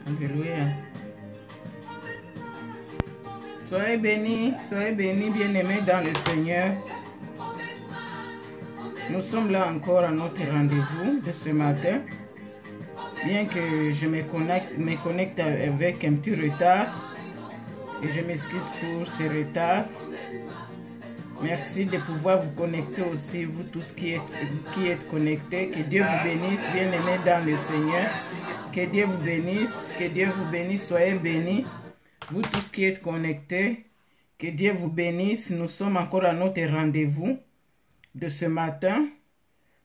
Alléluia. Soyez bénis, bien-aimés dans le Seigneur. Nous sommes là encore à notre rendez-vous de ce matin. Bien que je me connecte avec un petit retard, et je m'excuse pour ce retard. Merci de pouvoir vous connecter aussi, vous tous qui êtes connectés. Que Dieu vous bénisse, bien-aimés dans le Seigneur. Que Dieu vous bénisse, soyez bénis. Vous tous qui êtes connectés, que Dieu vous bénisse. Nous sommes encore à notre rendez-vous de ce matin.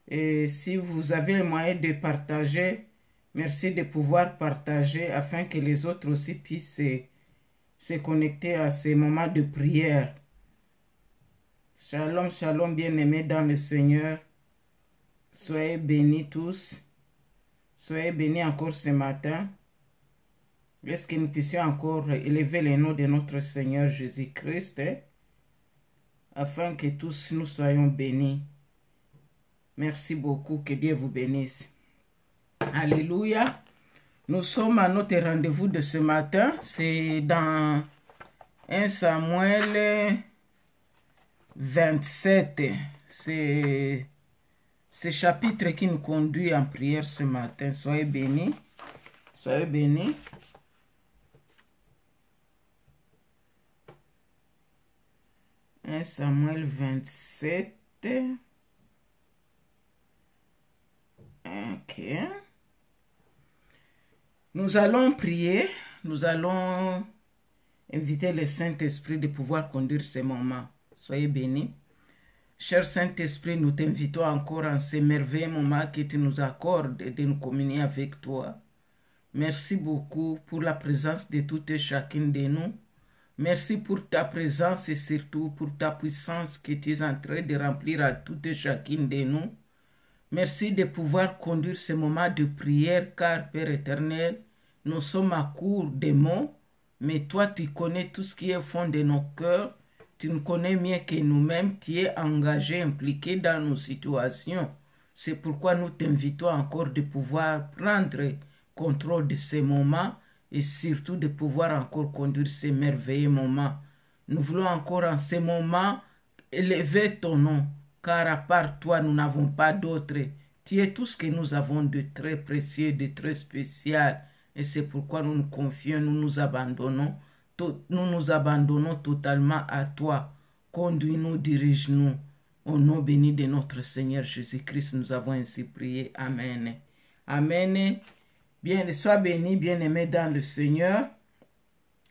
Et si vous avez le moyen de partager, merci de pouvoir partager afin que les autres aussi puissent se connecter à ces moments de prière. Shalom, shalom, bien-aimés dans le Seigneur. Soyez bénis tous. Soyez bénis encore ce matin. Est-ce que nous puissions encore élever le nom de notre Seigneur Jésus-Christ, afin que tous nous soyons bénis. Merci beaucoup. Que Dieu vous bénisse. Alléluia. Nous sommes à notre rendez-vous de ce matin. C'est dans 1 Samuel 27. C'est ce chapitre qui nous conduit en prière ce matin. Soyez bénis. Soyez bénis. Un Samuel 27. Ok. Nous allons prier. Nous allons inviter le Saint-Esprit de pouvoir conduire ces moments. Soyez bénis. Cher Saint-Esprit, nous t'invitons encore en ces merveilleux moments que tu nous accordes de nous communier avec toi. Merci beaucoup pour la présence de toutes et chacune de nous. Merci pour ta présence et surtout pour ta puissance que tu es en train de remplir à toutes et chacune de nous. Merci de pouvoir conduire ce moment de prière car, Père éternel, nous sommes à court de mots, mais toi tu connais tout ce qui est au fond de nos cœurs. Tu nous connais mieux que nous-mêmes, tu es engagé, impliqué dans nos situations. C'est pourquoi nous t'invitons encore de pouvoir prendre contrôle de ces moments et surtout de pouvoir encore conduire ces merveilleux moments. Nous voulons encore en ces moments élever ton nom, car à part toi, nous n'avons pas d'autre. Tu es tout ce que nous avons de très précieux, de très spécial. Et c'est pourquoi nous nous confions, nous nous abandonnons totalement à toi. Conduis-nous, dirige-nous. Au nom béni de notre Seigneur Jésus-Christ, nous avons ainsi prié. Amen. Amen. Bien, sois béni, bien-aimé dans le Seigneur.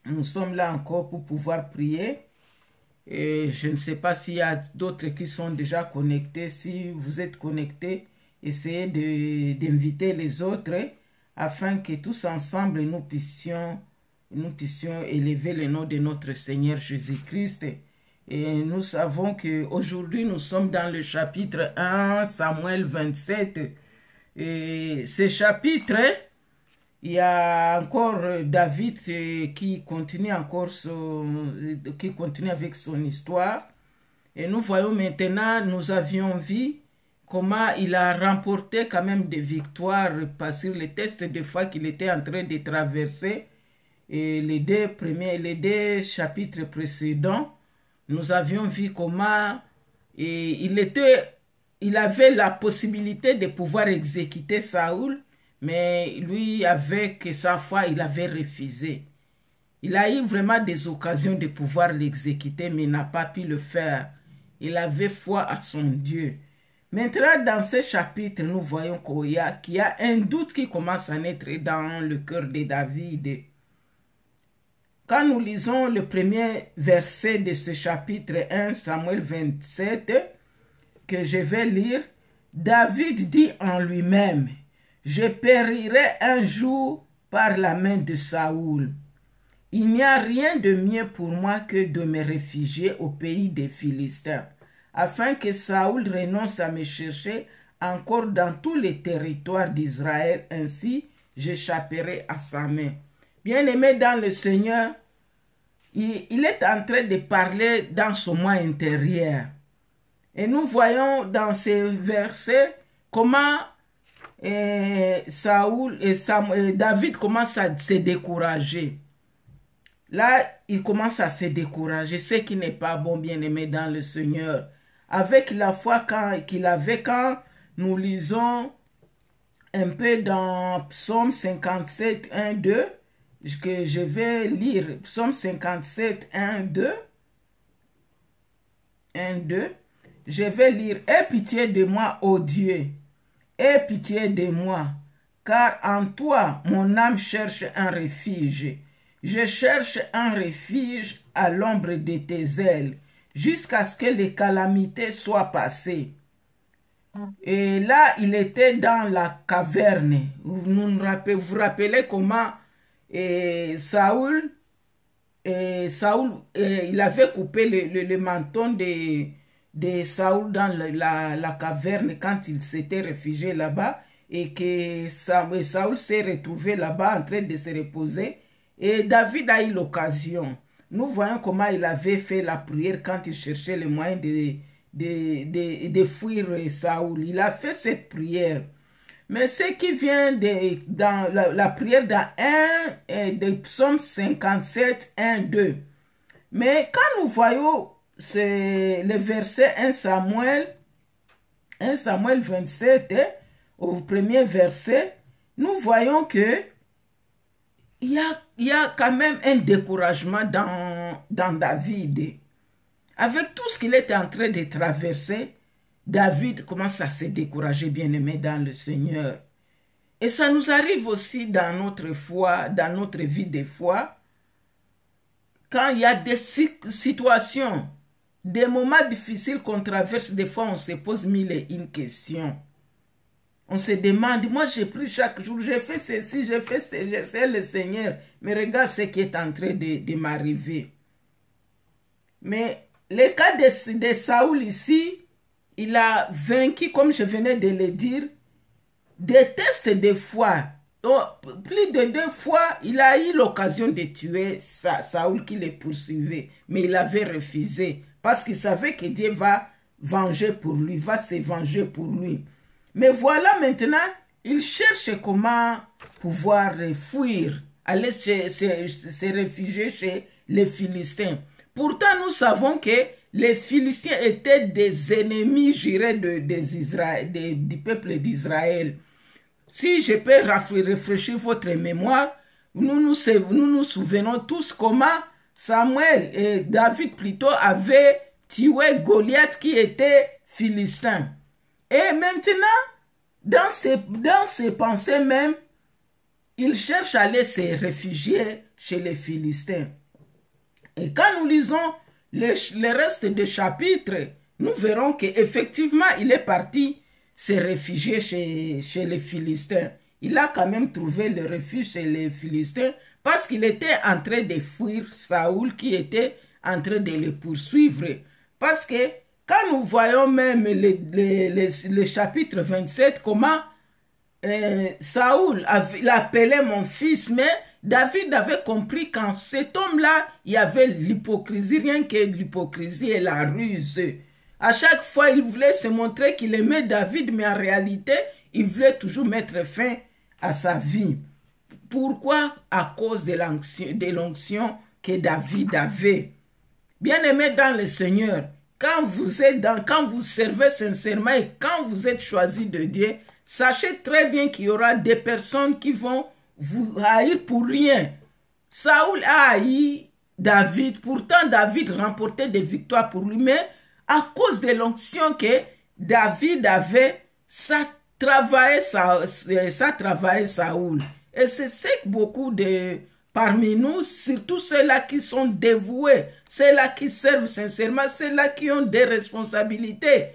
Nous sommes là encore pour pouvoir prier. Et je ne sais pas s'il y a d'autres qui sont déjà connectés. Si vous êtes connectés, essayez d'inviter les autres afin que tous ensemble nous puissions élever le nom de notre Seigneur Jésus-Christ. Et nous savons qu'aujourd'hui, nous sommes dans le chapitre 1, Samuel 27. Et ce chapitre, il y a encore David qui continue avec son histoire. Et nous voyons maintenant, nous avions vu comment il a remporté quand même des victoires sur les tests de foi qu'il était en train de traverser. Et les deux chapitres précédents, nous avions vu comment il avait la possibilité de pouvoir exécuter Saoul, mais lui, avec sa foi, il avait refusé. Il a eu vraiment des occasions de pouvoir l'exécuter, mais il n'a pas pu le faire. Il avait foi à son Dieu. Maintenant, dans ce chapitre, nous voyons qu'il y a un doute qui commence à naître dans le cœur de David. Quand nous lisons le premier verset de ce chapitre 1, Samuel 27, que je vais lire, David dit en lui-même, « Je périrai un jour par la main de Saoul. Il n'y a rien de mieux pour moi que de me réfugier au pays des Philistins, afin que Saoul renonce à me chercher encore dans tous les territoires d'Israël, ainsi j'échapperai à sa main. » Bien-aimé dans le Seigneur, il est en train de parler dans son moi intérieur. Et nous voyons dans ces versets comment David commence à se décourager. Là, il commence à se décourager, ce qui n'est pas bon, bien-aimé dans le Seigneur. Avec la foi qu'il avait quand nous lisons un peu dans Psaume 57, 1, 2, que je vais lire. Psaume 57, 1, 2. 1, 2. Je vais lire. Aie pitié de moi, ô Dieu. Aie pitié de moi, car en toi, mon âme cherche un refuge. Je cherche un refuge à l'ombre de tes ailes, jusqu'à ce que les calamités soient passées. Et là, il était dans la caverne. Vous rappelez comment Saoul, il avait coupé le menton de Saoul dans la caverne quand il s'était réfugié là-bas et que Saoul s'est retrouvé là-bas en train de se reposer. Et David a eu l'occasion. Nous voyons comment il avait fait la prière quand il cherchait les moyens de fuir Saoul. Il a fait cette prière. Mais ce qui vient dans la prière dans de Psaume 57, 1, 2. Mais quand nous voyons le verset 1 Samuel 27, au premier verset, nous voyons que il y a quand même un découragement dans David. Avec tout ce qu'il était en train de traverser, David commence à se décourager, bien-aimé dans le Seigneur. Et ça nous arrive aussi dans notre foi, dans notre vie de foi, quand il y a des situations, des moments difficiles qu'on traverse, des fois on se pose mille et une questions. On se demande, moi j'ai pris chaque jour, j'ai fait ceci, j'ai fait ceci, c'est le Seigneur. Mais regarde ce qui est en train de m'arriver. Mais le cas de Saoul ici, il a vaincu, comme je venais de le dire, des tests de foi. Donc, plus de 2 fois, il a eu l'occasion de tuer Saoul qui le poursuivait. Mais il avait refusé parce qu'il savait que Dieu va venger pour lui, va se venger pour lui. Mais voilà maintenant, il cherche comment pouvoir fuir, aller se réfugier chez les Philistins. Pourtant, nous savons que les Philistins étaient des ennemis, je dirais, du peuple d'Israël. Si je peux rafraîchir votre mémoire, nous nous souvenons tous comment Samuel et David plutôt avaient tué Goliath qui était philistin. Et maintenant, dans ses pensées même, il cherche à aller se réfugier chez les Philistins. Et quand nous lisons le reste des chapitres, nous verrons qu'effectivement, il est parti se réfugier chez les Philistins. Il a quand même trouvé le refuge chez les Philistins parce qu'il était en train de fuir Saoul qui était en train de le poursuivre. Parce que quand nous voyons même le chapitre 27, comment Saoul l'appelait mon fils, mais David avait compris qu'en cet homme-là, il y avait l'hypocrisie, rien que l'hypocrisie et la ruse. À chaque fois, il voulait se montrer qu'il aimait David, mais en réalité, il voulait toujours mettre fin à sa vie. Pourquoi? À cause de l'onction que David avait. Bien-aimé dans le Seigneur, quand vous servez sincèrement et quand vous êtes choisi de Dieu, sachez très bien qu'il y aura des personnes qui vont vous haïr pour rien. Saoul a haï David, pourtant David remportait des victoires pour lui, mais à cause de l'onction que David avait, ça travaillait Saoul. Et c'est ce que beaucoup parmi nous, surtout ceux-là qui sont dévoués, ceux-là qui servent sincèrement, ceux-là qui ont des responsabilités,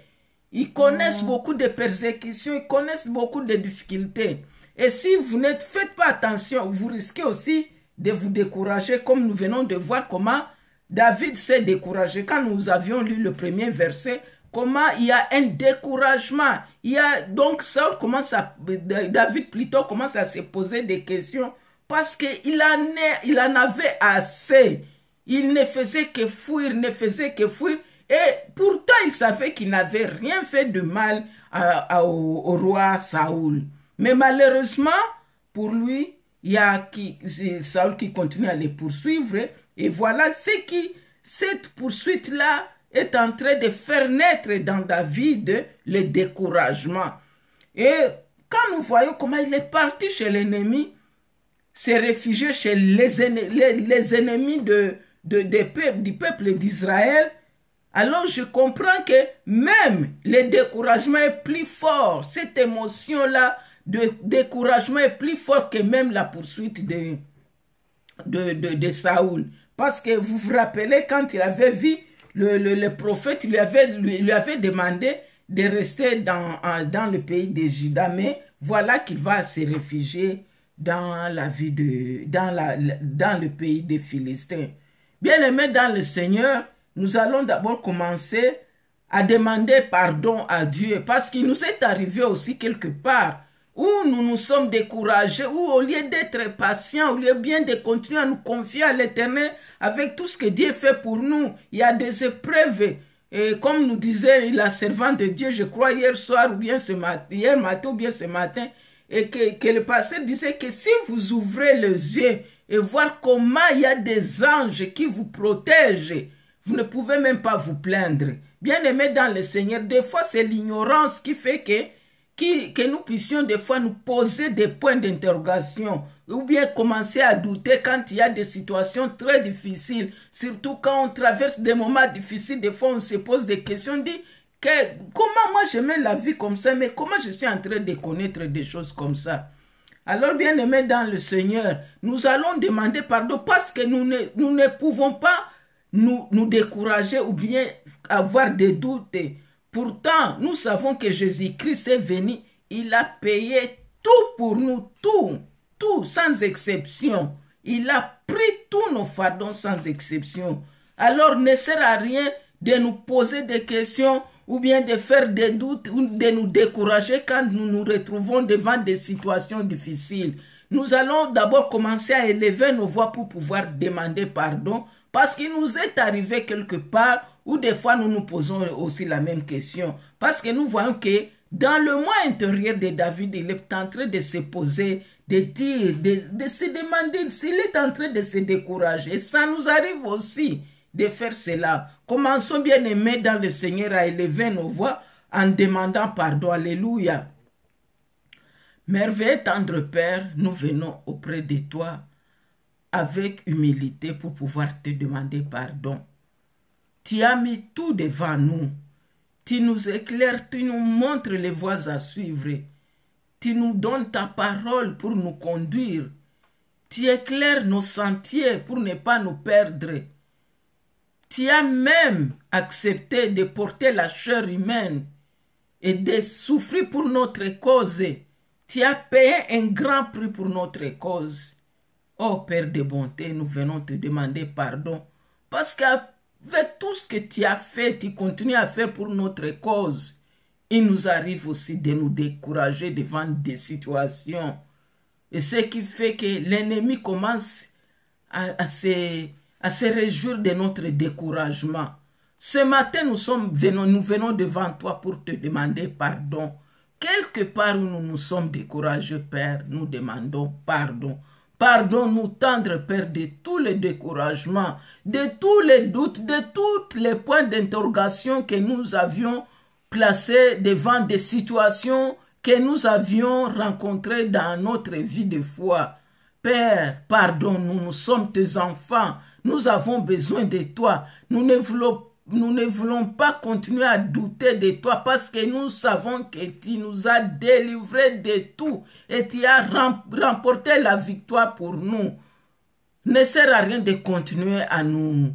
ils connaissent beaucoup de persécutions, ils connaissent beaucoup de difficultés. Et si vous ne faites pas attention, vous risquez aussi de vous décourager, comme nous venons de voir comment David s'est découragé. Quand nous avions lu le premier verset, comment il y a un découragement. Donc David plutôt commence à se poser des questions parce qu'il en avait assez. Il ne faisait que fuir, Et pourtant, il savait qu'il n'avait rien fait de mal au roi Saoul. Mais malheureusement, pour lui, il y a Saül qui continue à les poursuivre. Et voilà cette poursuite-là est en train de faire naître dans David le découragement. Et quand nous voyons comment il est parti chez l'ennemi, s'est réfugié chez les ennemis du peuple d'Israël, alors je comprends que même le découragement est plus fort. Cette émotion-là de découragement est plus fort que même la poursuite de Saül. Parce que vous vous rappelez, quand il avait vu le prophète, lui avait demandé de rester dans le pays de Juda, mais voilà qu'il va se réfugier dans le pays des Philistins. Bien-aimés dans le Seigneur, nous allons d'abord commencer à demander pardon à Dieu, parce qu'il nous est arrivé aussi quelque part où nous nous sommes découragés, où au lieu d'être patients, au lieu bien de continuer à nous confier à l'Éternel avec tout ce que Dieu fait pour nous, il y a des épreuves. Et comme nous disait la servante de Dieu, je crois hier soir ou bien hier matin ou bien ce matin, et que le pasteur disait que si vous ouvrez les yeux et voir comment il y a des anges qui vous protègent, vous ne pouvez même pas vous plaindre. Bien-aimés dans le Seigneur, des fois c'est l'ignorance qui fait que nous puissions des fois nous poser des points d'interrogation ou bien commencer à douter quand il y a des situations très difficiles. Surtout quand on traverse des moments difficiles, des fois on se pose des questions, on dit comment moi je mène la vie comme ça, mais comment je suis en train de connaître des choses comme ça. Alors bien aimés dans le Seigneur, nous allons demander pardon parce que nous ne pouvons pas nous décourager ou bien avoir des doutes. Pourtant, nous savons que Jésus-Christ est venu, il a payé tout pour nous, tout, sans exception. Il a pris tous nos fardeaux sans exception. Alors, ne sert à rien de nous poser des questions ou bien de faire des doutes ou de nous décourager quand nous nous retrouvons devant des situations difficiles. Nous allons d'abord commencer à élever nos voix pour pouvoir demander pardon parce qu'il nous est arrivé quelque part où des fois nous nous posons aussi la même question. Parce que nous voyons que dans le moi intérieur de David, il est en train de se poser, de dire, de se demander s'il est en train de se décourager. Ça nous arrive aussi de faire cela. Commençons bien aimés dans le Seigneur à élever nos voix en demandant pardon. Alléluia. Merveilleux tendre Père, nous venons auprès de toi avec humilité pour pouvoir te demander pardon. Tu as mis tout devant nous. Tu nous éclaires, tu nous montres les voies à suivre. Tu nous donnes ta parole pour nous conduire. Tu éclaires nos sentiers pour ne pas nous perdre. Tu as même accepté de porter la chair humaine et de souffrir pour notre cause. Tu as payé un grand prix pour notre cause. Oh Père de bonté, nous venons te demander pardon parce qu'avec tout ce que tu as fait, tu continues à faire pour notre cause. Il nous arrive aussi de nous décourager devant des situations. Et ce qui fait que l'ennemi commence à se réjouir de notre découragement. Ce matin, nous venons devant toi pour te demander pardon. Quelque part où nous nous sommes découragés, Père, nous demandons pardon. Pardonne-nous, tendre Père, de tous les découragements, de tous les doutes, de tous les points d'interrogation que nous avions placés devant des situations que nous avions rencontrées dans notre vie de foi. Père, pardonne-nous, nous sommes tes enfants, nous avons besoin de toi. Nous ne voulons pas continuer à douter de toi parce que nous savons que tu nous as délivrés de tout et tu as remporté la victoire pour nous. Ne sert à rien de continuer à nous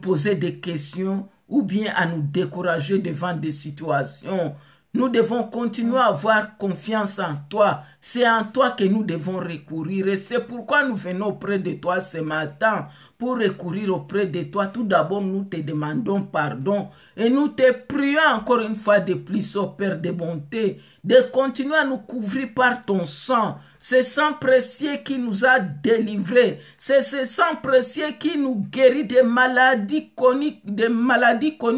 poser des questions ou bien à nous décourager devant des situations. Nous devons continuer à avoir confiance en toi. C'est en toi que nous devons recourir. Et c'est pourquoi nous venons auprès de toi ce matin. Pour recourir auprès de toi, tout d'abord, nous te demandons pardon. Et nous te prions encore une fois de plus, ô Père de bonté, de continuer à nous couvrir par ton sang. C'est sang précieux qui nous a délivrés. C'est ce sang précieux qui nous guérit des maladies connues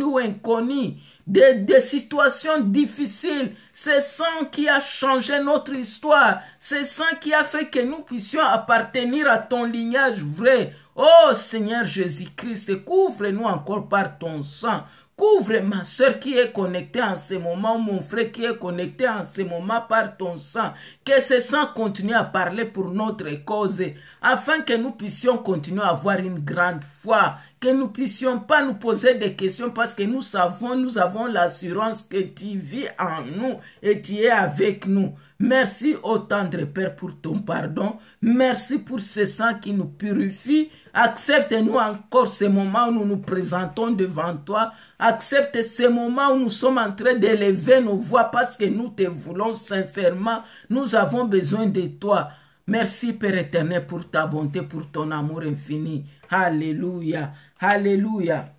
ou inconnues. des situations difficiles. C'est ça qui a changé notre histoire. C'est ça qui a fait que nous puissions appartenir à ton lignage vrai. Oh Seigneur Jésus-Christ, couvre-nous encore par ton sang. Couvre ma soeur qui est connectée en ce moment, mon frère qui est connecté en ce moment par ton sang. Que ce sang continue à parler pour notre cause, afin que nous puissions continuer à avoir une grande foi, que nous puissions pas nous poser des questions parce que nous avons l'assurance que tu vis en nous et tu es avec nous. Merci, ô tendre Père, pour ton pardon. Merci pour ce sang qui nous purifie. Accepte-nous encore ces moments où nous nous présentons devant toi. Accepte ces moments où nous sommes en train d'élever nos voix parce que nous te voulons sincèrement. Nous avons besoin de toi. Merci Père éternel pour ta bonté, pour ton amour infini. Alléluia. Alléluia.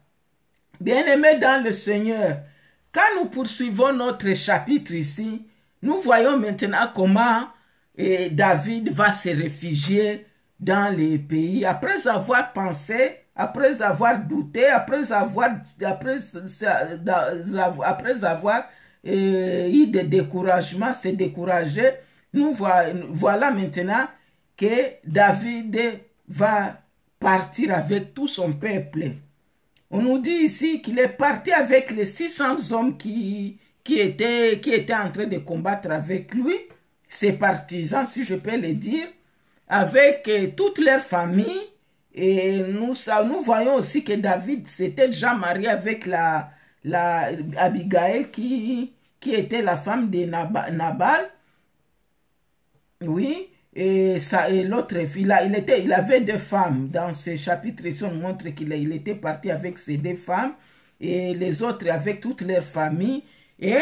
Bien-aimés dans le Seigneur, quand nous poursuivons notre chapitre ici, nous voyons maintenant comment David va se réfugier dans les pays. Après avoir pensé, après avoir douté, après avoir eu des découragements, se décourager, nous voilà maintenant que David va partir avec tout son peuple. On nous dit ici qu'il est parti avec les 600 hommes qui étaient en train de combattre avec lui, ses partisans, si je peux le dire, avec toute leur famille. Et nous voyons aussi que David s'était déjà marié avec Abigail qui était la femme de Nabal. Oui, et l'autre, il avait deux femmes. Dans ce chapitre, ici, on montre qu'il était parti avec ces deux femmes et les autres avec toute leur famille. Et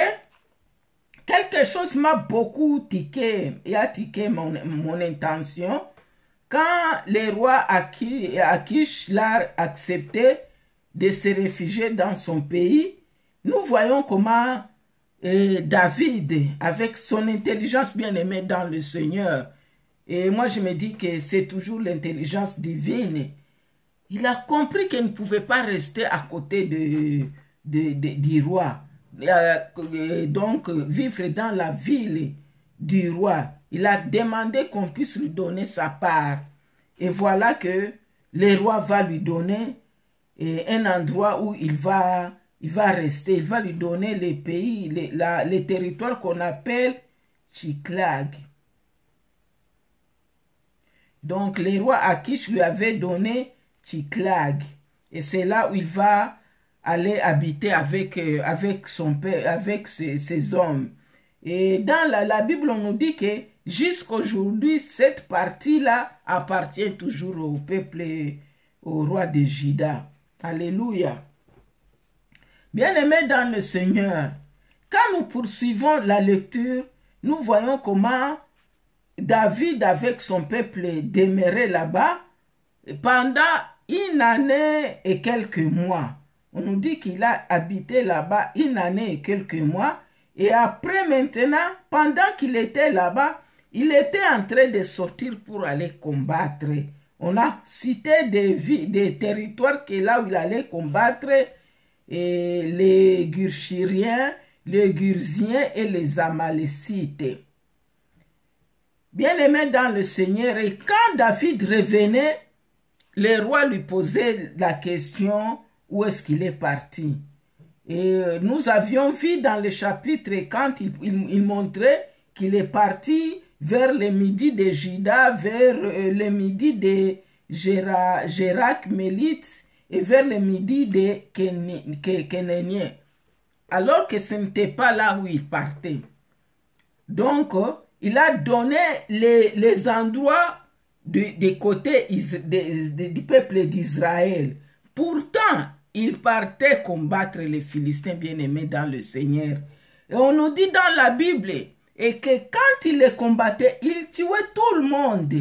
quelque chose m'a beaucoup tiqué et a tiqué mon intention. Quand le roi Akish l'a accepté de se réfugier dans son pays, nous voyons comment David, avec son intelligence bien-aimée dans le Seigneur, et moi je me dis que c'est toujours l'intelligence divine, il a compris qu'il ne pouvait pas rester à côté du roi. Donc vivre dans la ville du roi. Il a demandé qu'on puisse lui donner sa part. Et voilà que le roi va lui donner un endroit où il va rester. Il va lui donner les pays, les territoires qu'on appelle Tchiklag. Donc le roi Akish lui avait donné Tchiklag. Et c'est là où il va aller habiter avec son père, avec ses hommes. Et dans la Bible, on nous dit que jusqu'aujourd'hui, cette partie-là appartient toujours au peuple, au roi de Juda. Alléluia. Bien-aimés dans le Seigneur, quand nous poursuivons la lecture, nous voyons comment David avec son peuple demeurait là-bas pendant une année et quelques mois. On nous dit qu'il a habité là-bas une année et quelques mois. Et après maintenant, pendant qu'il était là-bas, il était en train de sortir pour aller combattre. On a cité des territoires que là où il allait combattre, et les Gurshiriens, les Gurziens et les Amalécites. Bien-aimé dans le Seigneur, et quand David revenait, le roi lui posait la question, où est-ce qu'il est parti? Et nous avions vu dans le chapitre, quand il montrait qu'il est parti vers le midi de Juda, vers le midi de Gérak Mélite et vers le midi de Kénénien. Alors que ce n'était pas là où il partait. Donc, il a donné les endroits des côtés du peuple d'Israël. Pourtant, il partait combattre les Philistins bien-aimés dans le Seigneur. Et on nous dit dans la Bible et que quand il les combattait, il tuait tout le monde.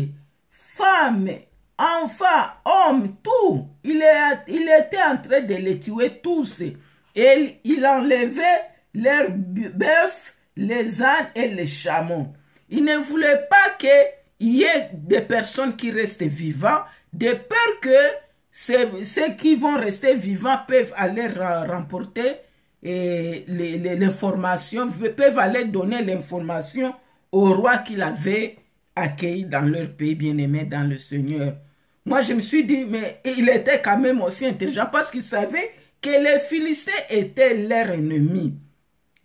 Femmes, enfants, hommes, tout. Il était en train de les tuer tous. Et il enlevait leurs bœufs, les ânes et les chameaux. Il ne voulait pas qu'il y ait des personnes qui restent vivants, de peur que ceux qui vont rester vivants peuvent aller remporter l'information, peuvent aller donner l'information au roi qu'il avait accueilli dans leur pays bien-aimé dans le Seigneur. Moi, je me suis dit, mais il était quand même aussi intelligent parce qu'il savait que les Philistins étaient leur ennemi.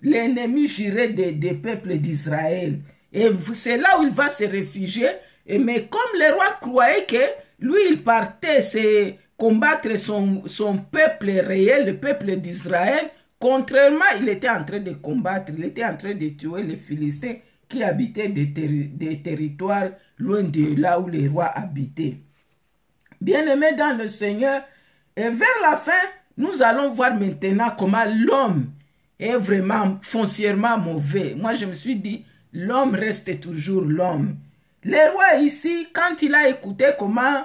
L'ennemi juré des peuples d'Israël. Et c'est là où il va se réfugier. Mais comme le roi croyait que lui, il partait combattre son peuple réel, le peuple d'Israël, contrairement, il était en train de combattre, il était en train de tuer les Philistins qui habitaient des territoires loin de là où les rois habitaient. Bien-aimés dans le Seigneur, et vers la fin, nous allons voir maintenant comment l'homme est vraiment foncièrement mauvais. Moi, je me suis dit, l'homme reste toujours l'homme. Le roi ici, quand il a écouté comment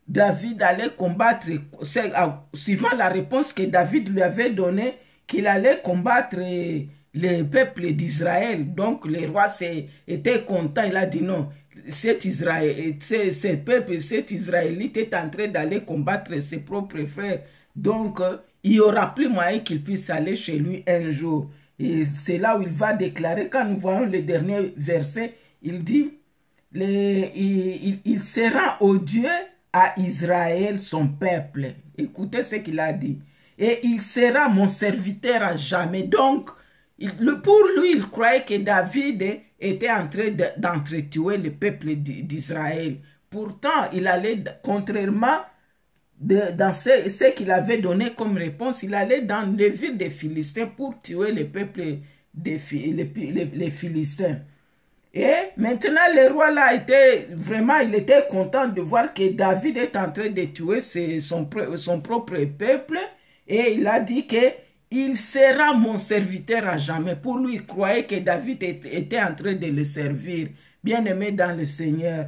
David allait combattre, suivant la réponse que David lui avait donnée, qu'il allait combattre le peuple d'Israël. Donc, le roi était content. Il a dit non, cet Israélite est en train d'aller combattre ses propres frères. Donc, il n'y aura plus moyen qu'il puisse aller chez lui un jour. Et c'est là où il va déclarer, quand nous voyons le dernier verset, il dit, il sera odieux à Israël, son peuple. Écoutez ce qu'il a dit. Et il sera mon serviteur à jamais. Donc, pour lui, il croyait que David était en train d'entretuer le peuple d'Israël. Pourtant, il allait, contrairement dans ce qu'il avait donné comme réponse, il allait dans les villes des Philistins pour tuer le peuple les Philistins. Et maintenant, le roi là il était content de voir que David est en train de tuer son propre peuple. Et il a dit que il sera mon serviteur à jamais. Pour lui, il croyait que David était en train de le servir. Bien-aimé dans le Seigneur,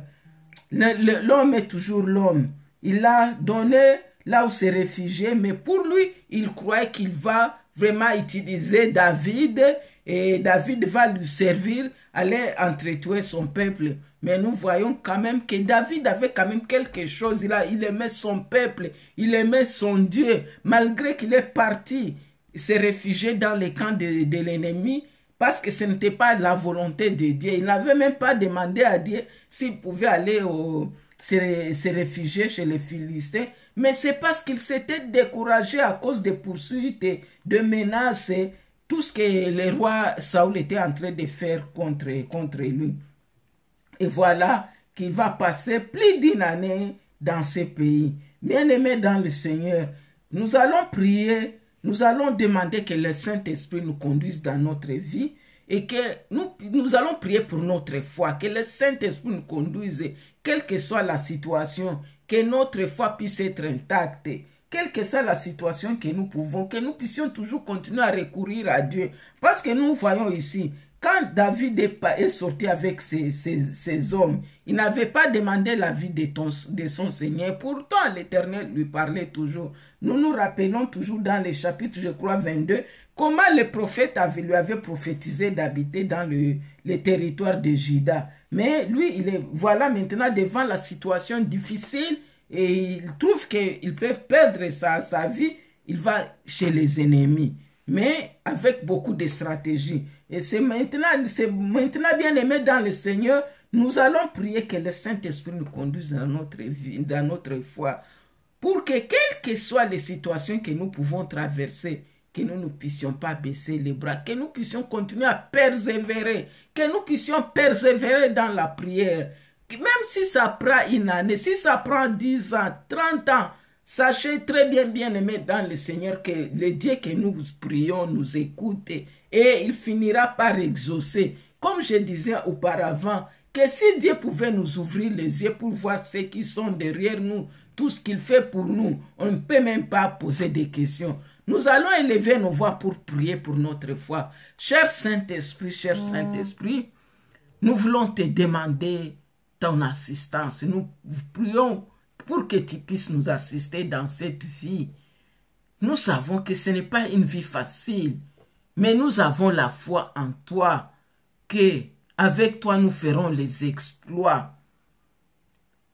l'homme est toujours l'homme. Il a donné là où se réfugier, mais pour lui, il croyait qu'il va vraiment utiliser David et David va lui servir, aller entretuer son peuple. Mais nous voyons quand même que David avait quand même quelque chose. Il aimait son peuple, il aimait son Dieu, malgré qu'il est parti se réfugier dans les camps de l'ennemi, parce que ce n'était pas la volonté de Dieu. Il n'avait même pas demandé à Dieu s'il pouvait aller se réfugier chez les Philistins, mais c'est parce qu'il s'était découragé à cause des poursuites, de menaces, tout ce que le roi Saoul était en train de faire contre lui. Et voilà qu'il va passer plus d'une année dans ce pays. Bien-aimés dans le Seigneur, nous allons prier, nous allons demander que le Saint-Esprit nous conduise dans notre vie et que nous allons prier pour notre foi, que le Saint-Esprit nous conduise, quelle que soit la situation, que notre foi puisse être intacte, quelle que soit la situation que nous puissions toujours continuer à recourir à Dieu. Parce que nous voyons ici, quand David est sorti avec ses hommes, il n'avait pas demandé l'avis de son Seigneur. Pourtant, l'Éternel lui parlait toujours. Nous nous rappelons toujours dans le chapitre, je crois, 22, comment le prophète lui avait prophétisé d'habiter dans le territoire de Juda. Mais lui, voilà maintenant devant la situation difficile et il trouve qu'il peut perdre sa vie. Il va chez les ennemis, mais avec beaucoup de stratégies. Et c'est maintenant bien aimé dans le Seigneur, nous allons prier que le Saint-Esprit nous conduise dans notre vie, dans notre foi, pour que quelles que soient les situations que nous pouvons traverser, que nous ne puissions pas baisser les bras, que nous puissions continuer à persévérer, que nous puissions persévérer dans la prière. Même si ça prend une année, si ça prend 10 ans, 30 ans, sachez très bien aimé dans le Seigneur que le Dieu que nous prions nous écoute et il finira par exaucer. Comme je disais auparavant, que si Dieu pouvait nous ouvrir les yeux pour voir ceux qui sont derrière nous, tout ce qu'il fait pour nous, on ne peut même pas poser des questions. Nous allons élever nos voix pour prier pour notre foi. Cher Saint-Esprit, nous voulons te demander ton assistance. Nous prions pour que tu puisses nous assister dans cette vie. Nous savons que ce n'est pas une vie facile, mais nous avons la foi en toi, que avec toi nous ferons les exploits.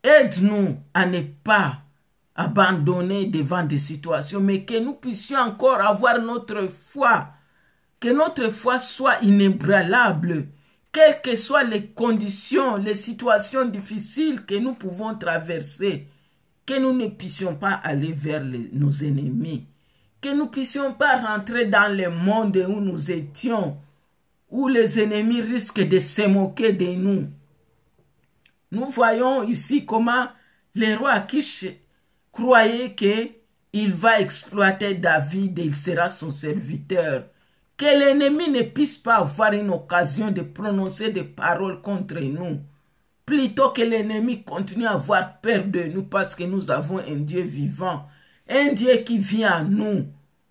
Aide-nous à ne pas abandonner devant des situations, mais que nous puissions encore avoir notre foi Que notre foi soit inébranlable, quelles que soient les conditions, les situations difficiles que nous pouvons traverser. Que nous ne puissions pas aller vers nos ennemis. Que nous ne puissions pas rentrer dans le monde où nous étions, où les ennemis risquent de se moquer de nous. Nous voyons ici comment le roi Akish croyait qu'il va exploiter David et il sera son serviteur. Que l'ennemi ne puisse pas avoir une occasion de prononcer des paroles contre nous. Plutôt que l'ennemi continue à avoir peur de nous parce que nous avons un Dieu vivant. Un Dieu qui vient à nous.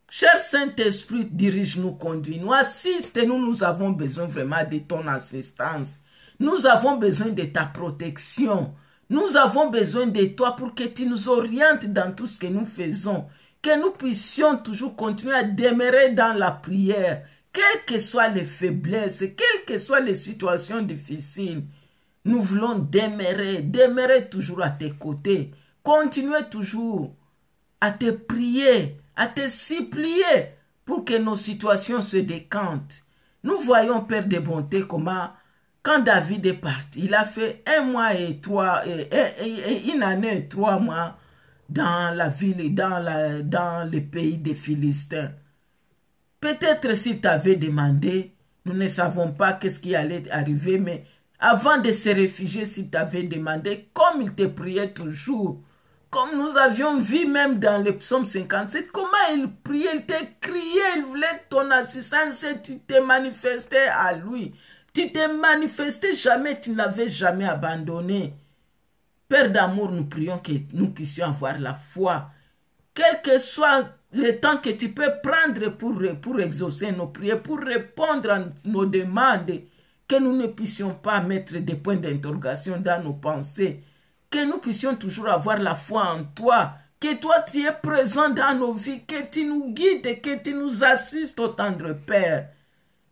Cher Saint-Esprit, dirige-nous, conduis-nous, assiste-nous. Nous avons besoin vraiment de ton assistance. Nous avons besoin de ta protection. Nous avons besoin de toi pour que tu nous orientes dans tout ce que nous faisons. Que nous puissions toujours continuer à demeurer dans la prière. Quelles que soient les faiblesses, quelles que soient les situations difficiles. Nous voulons demeurer toujours à tes côtés. Continuer toujours à te prier, à te supplier pour que nos situations se décantent. Nous voyons, Père de bonté, comment, quand David est parti, il a fait 1 mois et 3, une année et 3 mois dans la ville, dans le pays des Philistins. Peut-être s'il t'avait demandé, nous ne savons pas qu'est-ce qui allait arriver, mais avant de se réfugier, s'il t'avait demandé, comme il te priait toujours, comme nous avions vu même dans le psaume 57, comment il priait, il te criait, il voulait ton assistance et tu te manifestais à lui. Tu te manifestais jamais, tu ne l'avais jamais abandonné. Père d'amour, nous prions que nous puissions avoir la foi. Quel que soit le temps que tu peux prendre pour exaucer nos prières, pour répondre à nos demandes, que nous ne puissions pas mettre des points d'interrogation dans nos pensées, que nous puissions toujours avoir la foi en toi, que toi tu es présent dans nos vies, que tu nous guides, que tu nous assistes au tendre Père.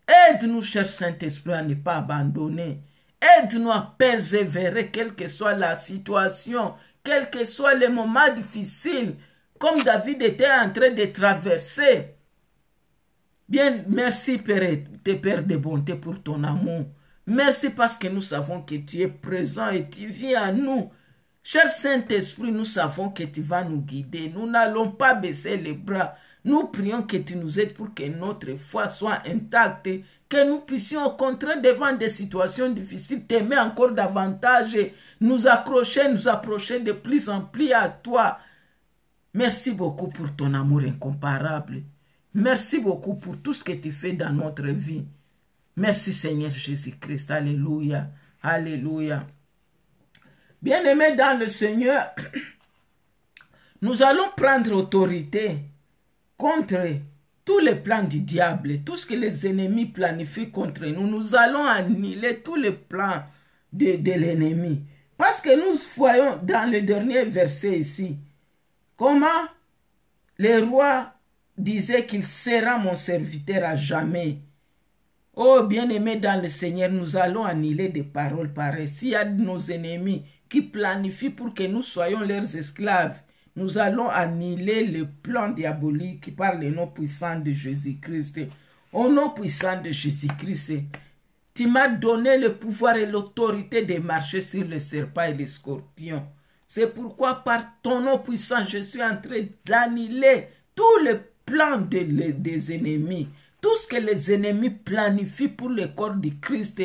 Aide-nous, cher Saint-Esprit, à ne pas abandonner. Aide-nous à persévérer, quelle que soit la situation, quels que soient les moments difficiles, comme David était en train de traverser. Bien, merci Père de bonté pour ton amour. Merci parce que nous savons que tu es présent et tu viens à nous. Cher Saint-Esprit, nous savons que tu vas nous guider. Nous n'allons pas baisser les bras. Nous prions que tu nous aides pour que notre foi soit intacte, que nous puissions au contraire devant des situations difficiles t'aimer encore davantage, nous accrocher, nous approcher de plus en plus à toi. Merci beaucoup pour ton amour incomparable. Merci beaucoup pour tout ce que tu fais dans notre vie. Merci Seigneur Jésus-Christ. Alléluia. Alléluia. Bien-aimés dans le Seigneur, nous allons prendre autorité contre tous les plans du diable, tout ce que les ennemis planifient contre nous. Nous allons annihiler tous les plans de l'ennemi. Parce que nous voyons dans le dernier verset ici, comment le roi disait qu'il sera mon serviteur à jamais. Oh, bien-aimés dans le Seigneur, nous allons annihiler des paroles pareilles. S'il y a de nos ennemis qui planifient pour que nous soyons leurs esclaves, nous allons annihiler le plan diabolique par le nom puissant de Jésus-Christ. Au nom puissant de Jésus-Christ, tu m'as donné le pouvoir et l'autorité de marcher sur les serpents et les scorpions. C'est pourquoi par ton nom puissant, je suis en train d'annihiler tous les plans des ennemis. Tout ce que les ennemis planifient pour le corps du Christ.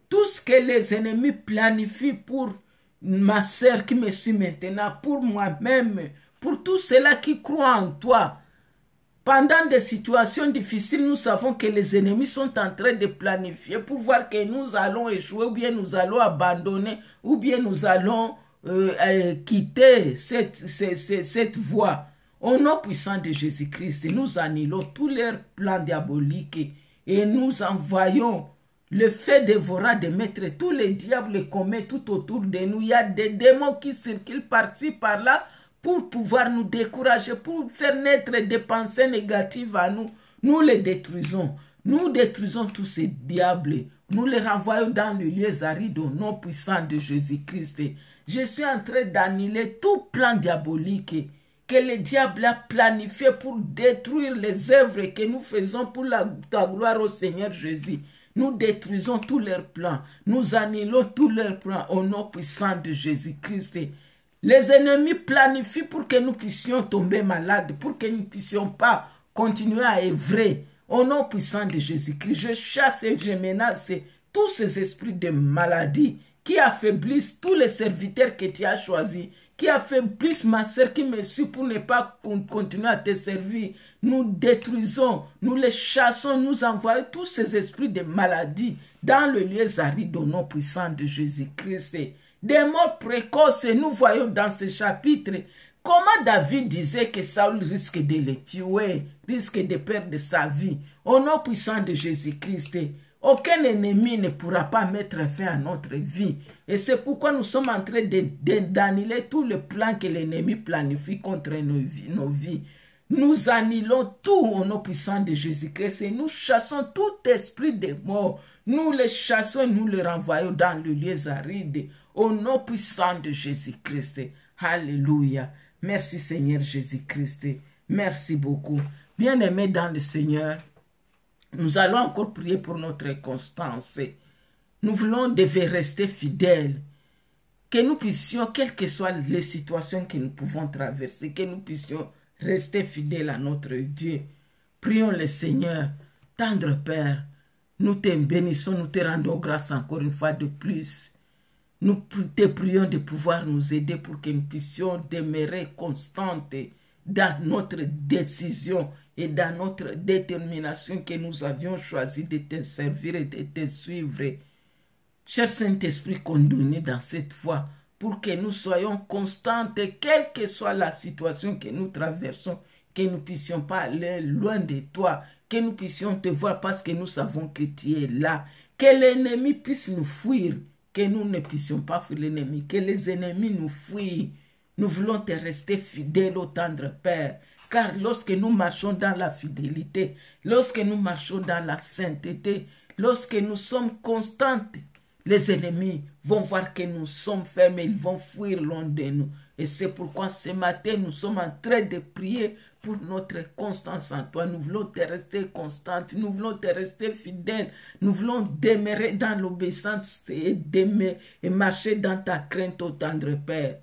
Tout ce que les ennemis planifient pour ma sœur qui me suit maintenant, pour moi-même, pour tous ceux-là qui croient en toi. Pendant des situations difficiles, nous savons que les ennemis sont en train de planifier pour voir que nous allons échouer, ou bien nous allons abandonner, ou bien nous allons quitter cette voie. Au nom puissant de Jésus-Christ, nous annulons tous leurs plans diaboliques et nous envoyons le feu dévorant de mettre tous les diables communs tout autour de nous. Il y a des démons qui circulent par-ci, par-là pour pouvoir nous décourager, pour faire naître des pensées négatives à nous. Nous les détruisons. Nous détruisons tous ces diables. Nous les renvoyons dans le lieu aride au nom puissant de Jésus-Christ. Je suis en train d'annuler tout plan diabolique que le diable a planifié pour détruire les œuvres que nous faisons pour ta gloire au Seigneur Jésus. Nous détruisons tous leurs plans. Nous annulons tous leurs plans au nom puissant de Jésus-Christ. Les ennemis planifient pour que nous puissions tomber malades, pour que nous ne puissions pas continuer à œuvrer. Au nom puissant de Jésus-Christ, je chasse et je menace tous ces esprits de maladie qui affaiblissent tous les serviteurs que tu as choisis, qui affaiblissent ma soeur qui me suit pour ne pas continuer à te servir. Nous détruisons, nous les chassons, nous envoyons tous ces esprits de maladie dans le lieu aride au nom puissant de Jésus-Christ. Des morts précoces, nous voyons dans ce chapitre comment David disait que Saül risque de le tuer, risque de perdre sa vie. Au nom puissant de Jésus-Christ, aucun ennemi ne pourra pas mettre fin à notre vie. Et c'est pourquoi nous sommes en train d'annuler tous les plans que l'ennemi planifie contre nos vies. Nous annulons tout au nom puissant de Jésus-Christ et nous chassons tout esprit de mort. Nous les chassons et nous les renvoyons dans le lieu aride au nom puissant de Jésus-Christ. Alléluia. Merci Seigneur Jésus-Christ. Merci beaucoup. Bien-aimés dans le Seigneur, nous allons encore prier pour notre constance. Nous voulons devoir rester fidèles. Que nous puissions, quelles que soient les situations que nous pouvons traverser, que nous puissions rester fidèles à notre Dieu. Prions le Seigneur. Tendre Père, nous te bénissons, nous te rendons grâce encore une fois de plus. Nous te prions de pouvoir nous aider pour que nous puissions demeurer constantes dans notre décision et dans notre détermination que nous avions choisi de te servir et de te suivre. Cher Saint-Esprit, conduis-nous dans cette voie pour que nous soyons constantes, quelle que soit la situation que nous traversons, que nous ne puissions pas aller loin de toi, que nous puissions te voir parce que nous savons que tu es là, que l'ennemi puisse nous fuir, que nous ne puissions pas fuir l'ennemi, que les ennemis nous fuient. Nous voulons te rester fidèles au tendre Père, car lorsque nous marchons dans la fidélité, lorsque nous marchons dans la sainteté, lorsque nous sommes constantes, les ennemis vont voir que nous sommes fermes et ils vont fuir loin de nous. Et c'est pourquoi ce matin, nous sommes en train de prier pour notre constance en toi. Nous voulons te rester constante, nous voulons te rester fidèle, nous voulons demeurer dans l'obéissance et marcher dans ta crainte, ô tendre Père.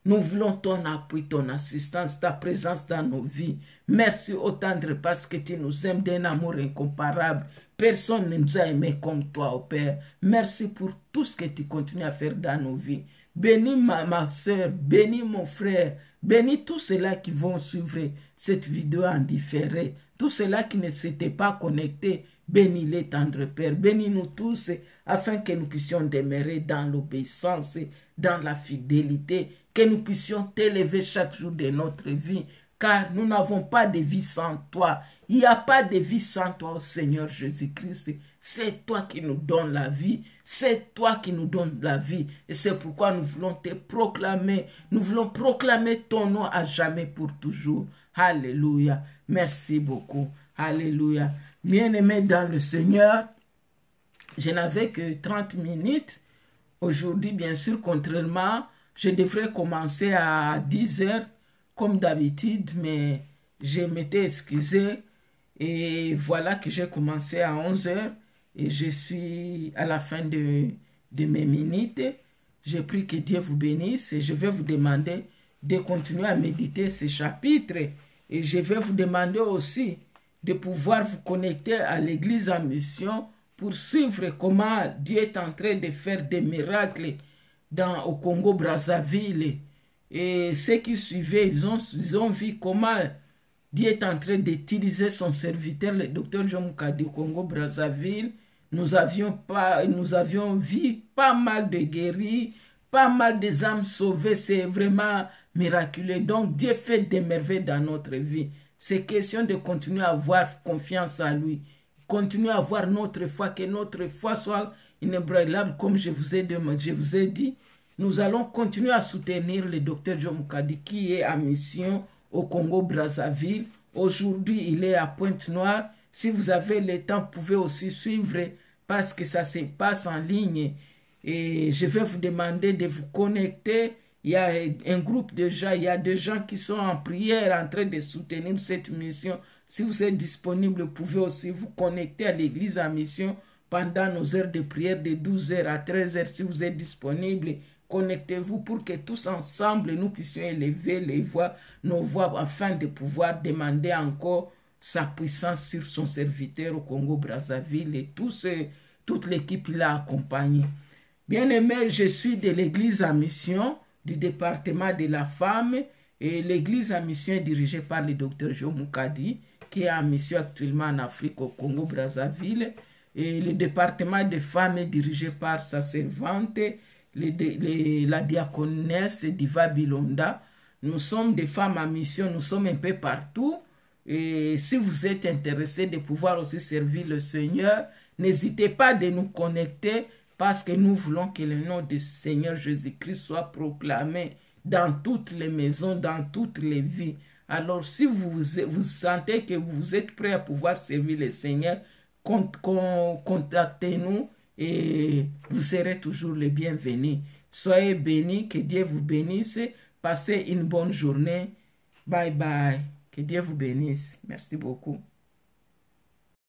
Nous voulons ton appui, ton assistance, ta présence dans nos vies. Merci, ô tendre, parce que tu nous aimes d'un amour incomparable. Personne ne nous a aimés comme toi, ô Père. Merci pour tout ce que tu continues à faire dans nos vies. Bénis ma soeur, bénis mon frère, bénis tous ceux-là qui vont suivre cette vidéo en différé. Tous ceux-là qui ne s'étaient pas connectés, bénis-les, tendre Père. Bénis-nous tous afin que nous puissions demeurer dans l'obéissance, dans la fidélité, que nous puissions t'élever chaque jour de notre vie, car nous n'avons pas de vie sans toi. Il n'y a pas de vie sans toi, oh Seigneur Jésus-Christ. C'est toi qui nous donnes la vie. C'est toi qui nous donnes la vie. Et c'est pourquoi nous voulons te proclamer. Nous voulons proclamer ton nom à jamais pour toujours. Alléluia. Merci beaucoup. Alléluia. Bien-aimés dans le Seigneur, je n'avais que 30 minutes. Aujourd'hui, bien sûr, contrairement, je devrais commencer à 10 heures, comme d'habitude, mais je m'étais excusé. Et voilà que j'ai commencé à 11 heures et je suis à la fin de mes minutes. Je prie que Dieu vous bénisse et je vais vous demander de continuer à méditer ces chapitres. Et je vais vous demander aussi de pouvoir vous connecter à l'église en mission pour suivre comment Dieu est en train de faire des miracles au Congo-Brazzaville. Et ceux qui suivaient, ils ont vu comment Dieu est en train d'utiliser son serviteur, le docteur John Mukadi au Congo-Brazzaville. Nous avions vu pas mal de guéris, pas mal des âmes sauvées. C'est vraiment miraculeux. Donc Dieu fait des merveilles dans notre vie. C'est question de continuer à avoir confiance en lui. Continuer à avoir notre foi, que notre foi soit inébranlable comme je vous ai dit. Nous allons continuer à soutenir le docteur John Mukadi qui est en mission au Congo-Brazzaville. Aujourd'hui, il est à Pointe-Noire. Si vous avez le temps, vous pouvez aussi suivre parce que ça se passe en ligne. Et je vais vous demander de vous connecter Il y a un groupe de gens, il y a des gens qui sont en prière en train de soutenir cette mission. Si vous êtes disponible, vous pouvez aussi vous connecter à l'église en mission pendant nos heures de prière de 12h à 13h. Si vous êtes disponible, connectez-vous pour que tous ensemble, nous puissions élever nos voix afin de pouvoir demander encore sa puissance sur son serviteur au Congo-Brazzaville et toute l'équipe l'a accompagné. Bien-aimé, je suis de l'église en mission du département de la femme et l'église en mission est dirigée par le docteur Jo Mukadi qui est en mission actuellement en Afrique au Congo-Brazzaville et le département des femmes est dirigé par sa servante la diaconesse Diva Bilonda. Nous sommes des femmes en mission, nous sommes un peu partout et si vous êtes intéressé de pouvoir aussi servir le Seigneur, n'hésitez pas de nous connecter parce que nous voulons que le nom du Seigneur Jésus-Christ soit proclamé dans toutes les maisons, dans toutes les vies. Alors, si vous sentez que vous êtes prêt à pouvoir servir le Seigneur, contactez-nous et vous serez toujours les bienvenus. Soyez bénis, que Dieu vous bénisse. Passez une bonne journée. Bye bye. Que Dieu vous bénisse. Merci beaucoup.